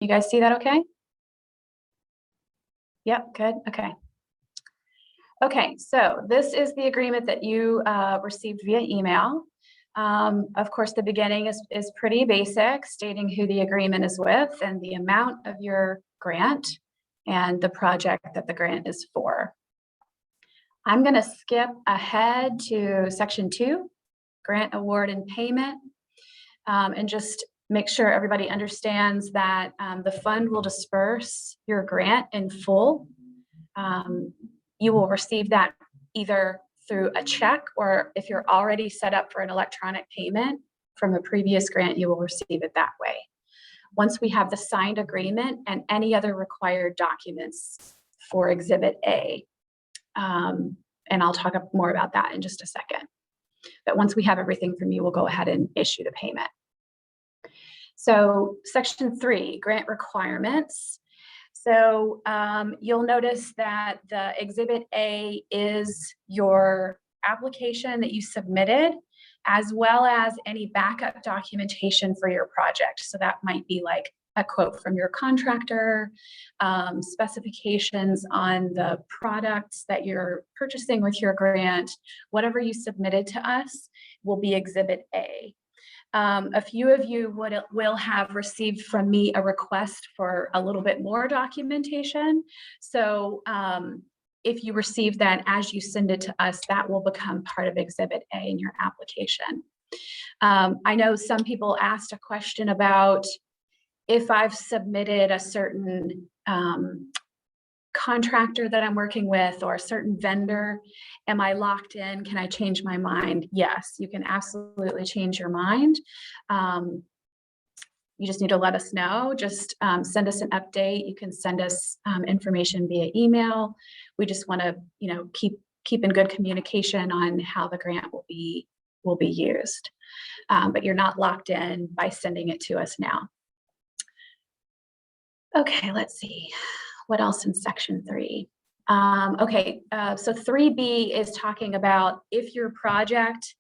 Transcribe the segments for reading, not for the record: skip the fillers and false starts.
You guys see that okay? Yep, good, okay. Okay, so this is the agreement that you received via email. Of course, the beginning is pretty basic, stating who the agreement is with and the amount of your grant and the project that the grant is for. I'm going to skip ahead to section 2, grant award and payment, and just make sure everybody understands that the fund will disperse your grant in full. You will receive that either through a check, or if you're already set up for an electronic payment from a previous grant, you will receive it that way. Once we have the signed agreement and any other required documents for Exhibit A, and I'll talk more about that in just a second. But once we have everything from you, we'll go ahead and issue the payment. So section 3, grant requirements. So you'll notice that the Exhibit A is your application that you submitted, as well as any backup documentation for your project. So that might be like a quote from your contractor, specifications on the products that you're purchasing with your grant. Whatever you submitted to us will be Exhibit A. A few of you will have received from me a request for a little bit more documentation. So if you receive that as you send it to us, that will become part of Exhibit A in your application. I know some people asked a question about if I've submitted a certain contractor that I'm working with or a certain vendor, am I locked in? Can I change my mind? Yes, you can absolutely change your mind. You just need to let us know. Just send us an update. You can send us information via email. We just want to, keep in good communication on how the grant will be used. But you're not locked in by sending it to us now. Okay, let's see. What else in section 3? So 3B is talking about if your project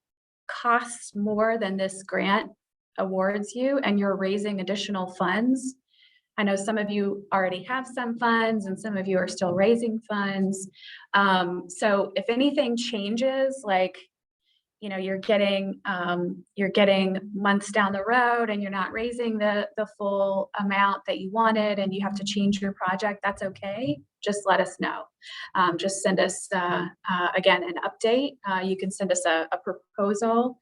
costs more than this grant awards you and you're raising additional funds. I know some of you already have some funds and some of you are still raising funds. So if anything changes, like you're getting months down the road and you're not raising the full amount that you wanted and you have to change your project, that's okay. Just let us know. Just send us, again, an update. You can send us a proposal.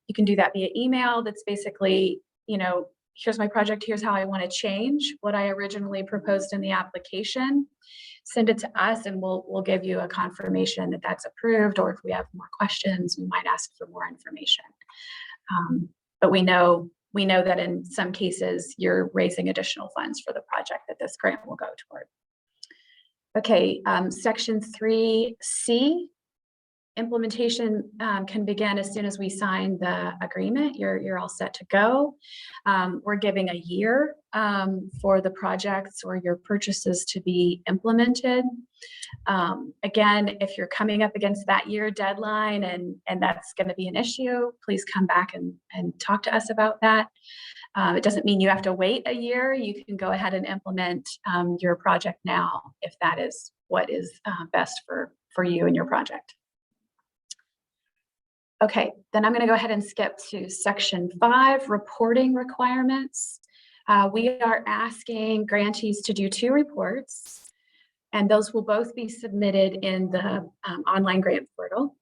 You can do that via email. That's basically, here's my project, here's how I want to change what I originally proposed in the application. Send it to us and we'll give you a confirmation that that's approved, or if we have more questions, we might ask for more information. But we know that in some cases you're raising additional funds for the project that this grant will go toward. Okay, section 3C, implementation can begin as soon as we sign the agreement. You're all set to go. We're giving a year for the projects or your purchases to be implemented. Again, if you're coming up against that year deadline and that's going to be an issue, please come back and talk to us about that. It doesn't mean you have to wait a year. You can go ahead and implement your project now if that is what is best for you and your project. Okay, then I'm going to go ahead and skip to section 5, reporting requirements. We are asking grantees to do 2 reports, and those will both be submitted in the online grant portal,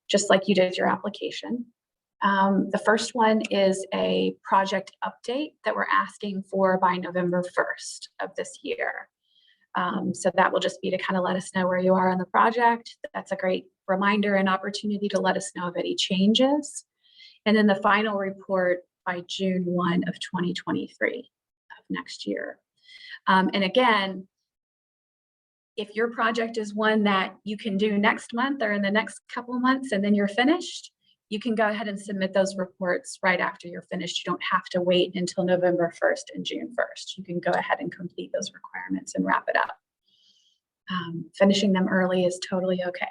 just like you did your application. The first one is a project update that we're asking for by November 1st of this year. So that will just be to kind of let us know where you are on the project. That's a great reminder and opportunity to let us know of any changes. And then the final report by June 1 of 2023 of next year. And again, if your project is one that you can do next month or in the next couple of months and then you're finished, you can go ahead and submit those reports right after you're finished. You don't have to wait until November 1st and June 1st. You can go ahead and complete those requirements and wrap it up. Finishing them early is totally okay.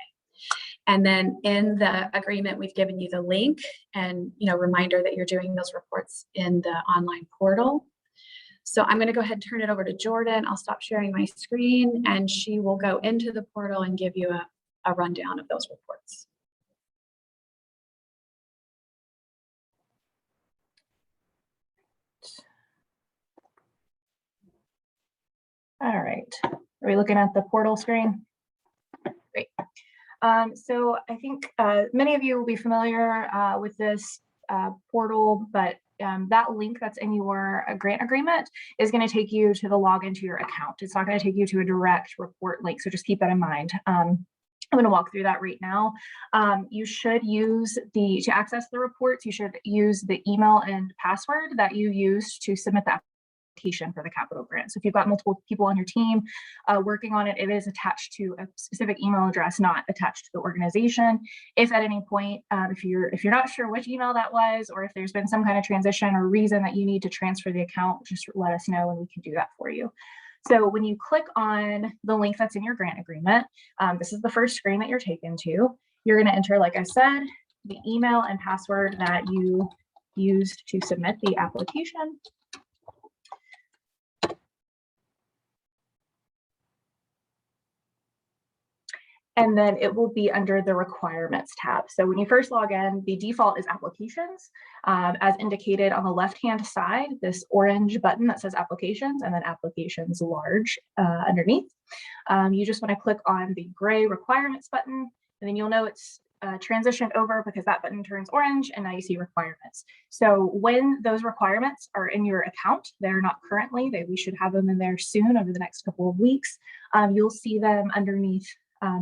And then in the agreement, we've given you the link and reminder that you're doing those reports in the online portal. So I'm going to go ahead and turn it over to Jordan. I'll stop sharing my screen and she will go into the portal and give you a rundown of those reports. All right, are we looking at the portal screen? Great. So I think many of you will be familiar with this portal, but that link that's in your grant agreement is going to take you to the login to your account. It's not going to take you to a direct report link, so just keep that in mind. I'm going to walk through that right now. You should use to access the reports, you should use the email and password that you used to submit the application for the capital grant. So if you've got multiple people on your team working on it, it is attached to a specific email address, not attached to the organization. If at any point, if you're not sure which email that was, or if there's been some kind of transition or reason that you need to transfer the account, just let us know and we can do that for you. So when you click on the link that's in your grant agreement, this is the first screen that you're taken to. You're going to enter, like I said, the email and password that you used to submit the application. And then it will be under the requirements tab. So when you first log in, the default is applications, as indicated on the left-hand side, this orange button that says applications and then applications large underneath. You just want to click on the gray requirements button, and then you'll know it's transitioned over because that button turns orange and now you see requirements. So when those requirements are in your account, they're not currently, we should have them in there soon over the next couple of weeks. You'll see them underneath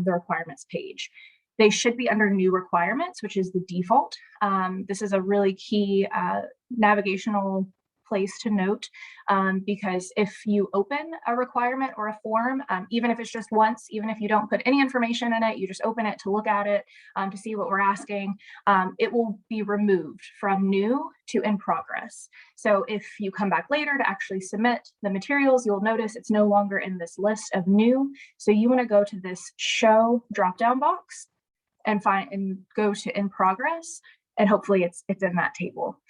the requirements page. They should be under new requirements, which is the default. This is a really key navigational place to note, because if you open a requirement or a form, even if it's just once, even if you don't put any information in it, you just open it to look at it, to see what we're asking, it will be removed from new to in progress. So if you come back later to actually submit the materials, you'll notice it's no longer in this list of new. So you want to go to this show drop-down box and go to in progress. And hopefully it's in that table.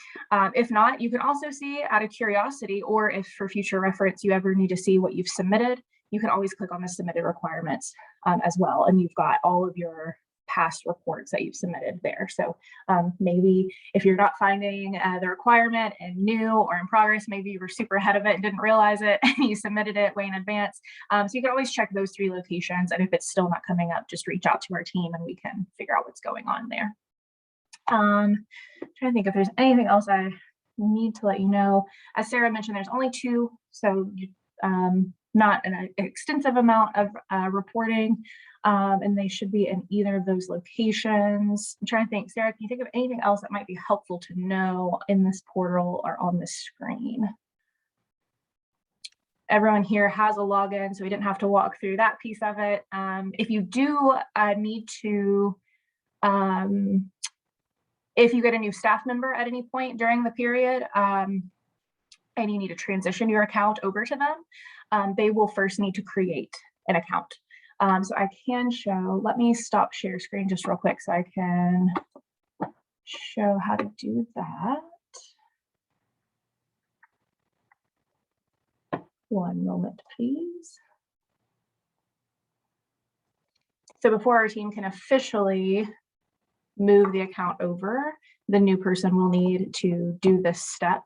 If not, you can also see out of curiosity, or if for future reference you ever need to see what you've submitted, you can always click on the submitted requirements as well. And you've got all of your past reports that you've submitted there. So maybe if you're not finding the requirement in new or in progress, maybe you were super ahead of it and didn't realize it and you submitted it way in advance. So you can always check those 3 locations. And if it's still not coming up, just reach out to our team and we can figure out what's going on there. Trying to think if there's anything else I need to let you know. As Sarah mentioned, there's only 2, so not an extensive amount of reporting, and they should be in either of those locations. I'm trying to think, Sarah, can you think of anything else that might be helpful to know in this portal or on this screen? Everyone here has a login, so we didn't have to walk through that piece of it. If you do need to if you get a new staff member at any point during the period and you need to transition your account over to them, they will first need to create an account. So I can show, let me stop share screen just real quick so I can show how to do that. One moment, please. So before our team can officially move the account over, the new person will need to do this step.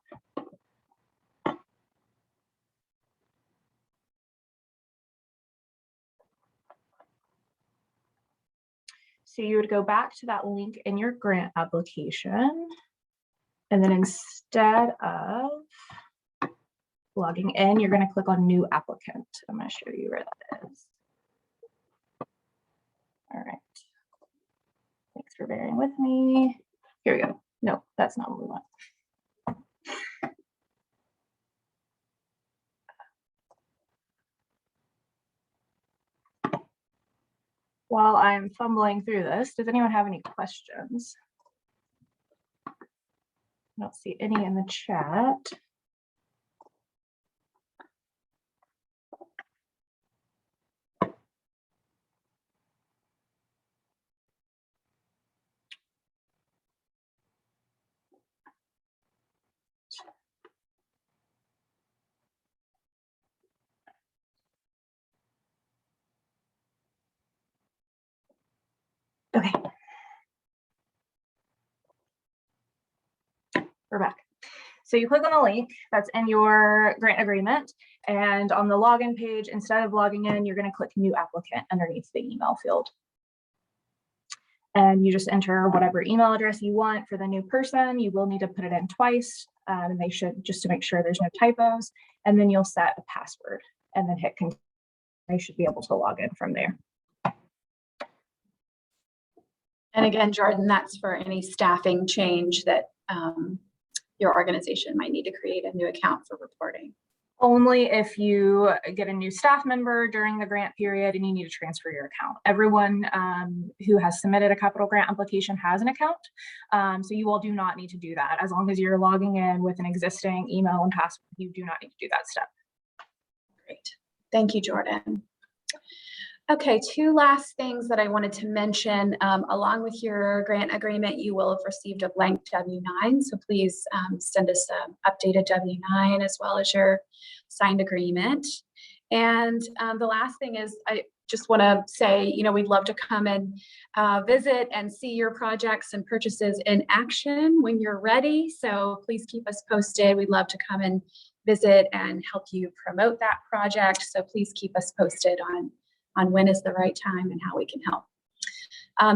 So you would go back to that link in your grant application, and then instead of logging in, you're going to click on new applicant. I'm going to show you where that is. All right. Thanks for bearing with me. Here we go. No, that's not what we want. While I'm fumbling through this, does anyone have any questions? I don't see any in the chat. Okay. We're back. So you click on the link that's in your grant agreement, and on the login page, instead of logging in, you're going to click new applicant underneath the email field. And you just enter whatever email address you want for the new person. You will need to put it in twice, and they should, just to make sure there's no typos, and then you'll set a password and then hit continue. They should be able to log in from there. And again, Jordan, that's for any staffing change that your organization might need to create a new account for reporting. Only if you get a new staff member during the grant period and you need to transfer your account. Everyone who has submitted a capital grant application has an account. So you all do not need to do that. As long as you're logging in with an existing email and password, you do not need to do that step. Great. Thank you, Jordan. Okay, two last things that I wanted to mention. Along with your grant agreement, you will have received a blank W-9. So please send us an updated W-9 as well as your signed agreement. And the last thing is, I just want to say, you know, we'd love to come and visit and see your projects and purchases in action when you're ready. So please keep us posted. We'd love to come and visit and help you promote that project. So please keep us posted on when is the right time and how we can help.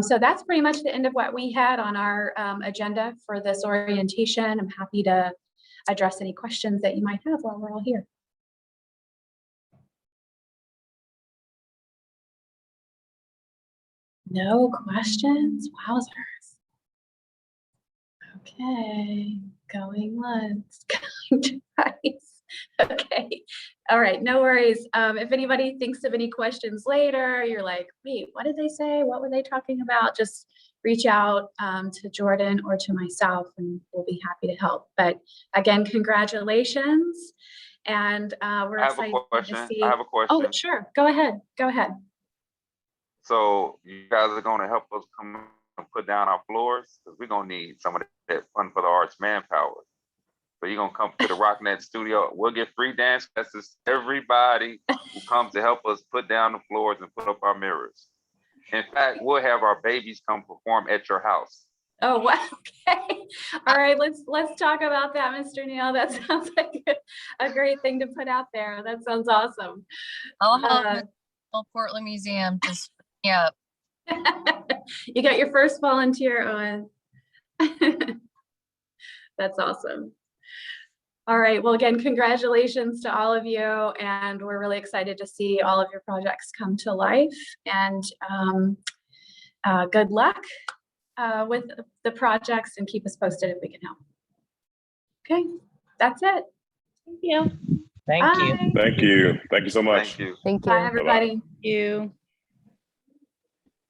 So that's pretty much the end of what we had on our agenda for this orientation. I'm happy to address any questions that you might have while we're all here. No questions? Wowzers. Okay, going once, going twice. Okay, all right, no worries. If anybody thinks of any questions later, you're like, wait, what did they say? What were they talking about? Just reach out to Jordan or to myself and we'll be happy to help. But again, congratulations. And we're excited to see. I have a question. Oh, sure, go ahead, go ahead. So you guys are gonna help us come and put down our floors? Because we're gonna need some of that Fun for the Arts manpower. So you're gonna come to the RockNet studio. We'll get free dance classes to everybody who comes to help us put down the floors and put up our mirrors. In fact, we'll have our babies come perform at your house. Oh, wow. Okay. All right, let's talk about that, Mr. Neal. That sounds like a great thing to put out there. That sounds awesome. I'll help the Portland Museum just up. You got your first volunteer on. That's awesome. All right, well, again, congratulations to all of you, and we're really excited to see all of your projects come to life, and good luck with the projects, and keep us posted if we can help. Okay, that's it. Thank you. Thank you. Bye. Thank you. Thank you so much. Thank you. Thank Bye, everybody. You.